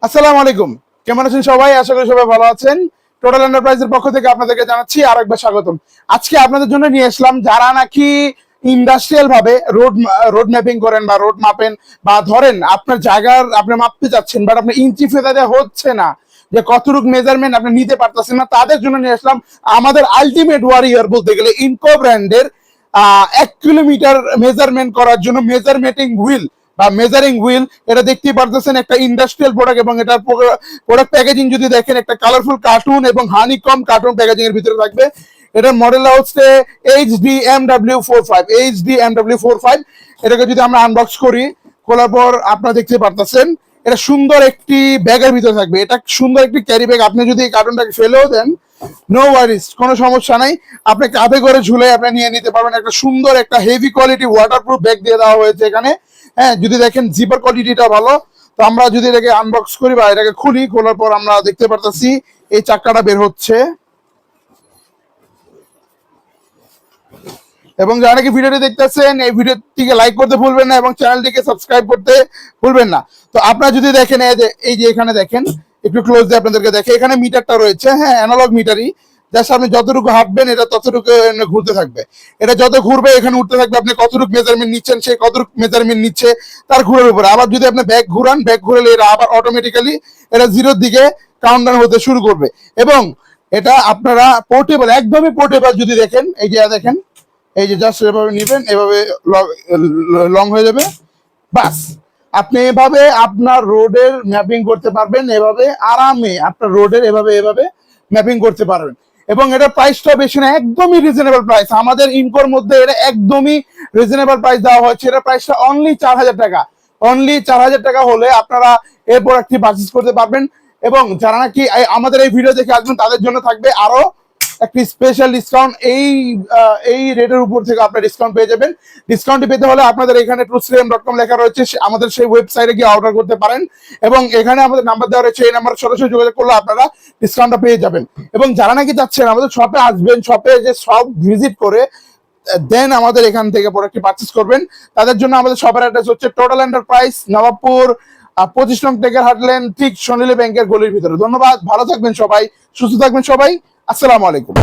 আসসালামু আলাইকুম। কেমন আছেন সবাই? আশা করি সবাই ভালো আছেন। টোটাল এন্টারপ্রাইজের পক্ষ থেকে আপনাদেরকে জানাচ্ছি আরেকবার স্বাগতম। আজকে আপনাদের জন্য নিয়ে আসলাম যারা নাকি ইন্ডাস্ট্রিয়াল ভাবে রোড ম্যাপিং করেন বা রোড মাপেন, বা ধরেন আপনার জায়গার আপনি মাপতে যাচ্ছেন বাট আপনার ইঞ্চি ফেদাতে হচ্ছে না, যে কতটুকু মেজারমেন্ট আপনি নিতে পারতেছেন না, তাদের জন্য নিয়ে আসলাম আমাদের আলটিমেট ওয়ারিয়র বলতে গেলে ইনকো ব্র্যান্ডের 1 কিলোমিটার মেজারমেন্ট করার জন্য মেজারমেন্টিং হুইল বা মেজারিং হুইল। এটা দেখতেই পারতেছেন একটা ইন্ডাস্ট্রিয়াল প্রোডাক্ট, এবং এটার প্রোডাক্ট প্যাকেজিং যদি দেখেন একটা কালারফুল কার্টুন এবং হানিকম কার্টুন প্যাকেজিং এর ভিতরে থাকবে। এটার মডেল হচ্ছে HDMW45। এটাকে যদি আমরা আনবক্স করি, খোলার পর আপনারা দেখতে পারতেছেন এটা সুন্দর একটি ব্যাগের ভিতরে থাকবে। এটা সুন্দর একটি ক্যারি ব্যাগ। আপনি যদি এই কার্টুনটাকে ফেলেও দেন, নো ওয়ারিস, কোনো সমস্যা নাই, আপনি কাঁধে করে ঝুলে আপনি নিয়ে নিতে পারবেন। একটা সুন্দর একটা হেভি কোয়ালিটি ওয়াটারপ্রুফ ব্যাগ দিয়ে দেওয়া হয়েছে এখানে। হ্যাঁ, যদি দেখেন জিপার কোয়ালিটিটা ভালো। তো আমরা যদি এটাকে আনবক্স করি বা এটাকে খুলি, খোলার পর আমরা দেখতে পারতেছি এই চাক্কাটা বের হচ্ছে। এবং যারা নাকি ভিডিওটি দেখতেছেন, এই ভিডিওটিকে লাইক করতে ভুলবেন না এবং চ্যানেলটিকে সাবস্ক্রাইব করতে ভুলবেন না। তো আপনারা যদি দেখেন, এই যে এখানে দেখেন, একটু ক্লোজ দিয়ে আপনাদেরকে দেখে, এখানে মিটারটা রয়েছে। হ্যাঁ, অ্যানালগ মিটারই। জাস্ট আপনি যতটুকু হাঁটবেন এটা ততটুকু ঘুরতে থাকবে। এটা যত ঘুরবে এখানে উঠতে থাকবে আপনি কতটুকু মেজারমেন্ট নিচ্ছেন, সেই কতটুকু মেজারমেন্ট নিচ্ছে তার ঘুরের উপরে। আবার যদি আপনি ব্যাক ঘুরান, ব্যাক ঘুরালে এটা আবার অটোমেটিক্যালি এটা জিরোর দিকে কাউন্টডাউন হতে শুরু করবে। এবং এটা আপনারা পোর্টেবল, একদমই পোর্টেবল। যদি দেখেন, এই যে দেখেন, এই যে জাস্ট এভাবে নিবেন, এভাবে লং হয়ে যাবে। বাস, আপনি এভাবে আপনার রোডের ম্যাপিং করতে পারবেন। এভাবে আরামে আপনার রোডের এভাবে এভাবে ম্যাপিং করতে পারবেন। এবং এটা প্রাইসটা বেশি না, একদমই রিজনেবল প্রাইস। আমাদের ইনকোর মধ্যে এটা একদমই রিজনেবল প্রাইস দেওয়া হচ্ছে। এটা প্রাইসটা অনলি 4000 টাকা। অনলি 4000 টাকা হলে আপনারা এই প্রোডাক্টটি পারচেস করতে পারবেন। এবং যারা নাকি আমাদের এই ভিডিও দেখে আসবেন তাদের জন্য থাকবে আরো একটি স্পেশাল ডিসকাউন্ট। এই রেটের উপর থেকে আপনারা ডিসকাউন্ট পেয়ে যাবেন। ডিসকাউন্টটি পেতে হলে আপনাদের এখানে trueslem.com লেখা রয়েছে, আমাদের সেই ওয়েবসাইটে গিয়ে অর্ডার করতে পারেন। এবং এখানে আমাদের নাম্বার দেওয়া রয়েছে, এই নাম্বার সরাসরি যোগাযোগ করলে আপনারা ডিসকাউন্টটা পেয়ে যাবেন। এবং যারা নাকি যাচ্ছেন আমাদের শপে আসবেন, শপে যে সব ভিজিট করে দেন আমাদের এখান থেকে প্রোডাক্টটি পারচেস করবেন, তাদের জন্য আমাদের শপের অ্যাড্রেস হচ্ছে টোটাল এন্টারপ্রাইজ, নবাবপুর 25 নং টেকের হাটলেন, ঠিক সোনালী ব্যাংকের গলির ভিতরে। ধন্যবাদ, ভালো থাকবেন সবাই, সুস্থ থাকবেন সবাই। আসসালামু আলাইকুম।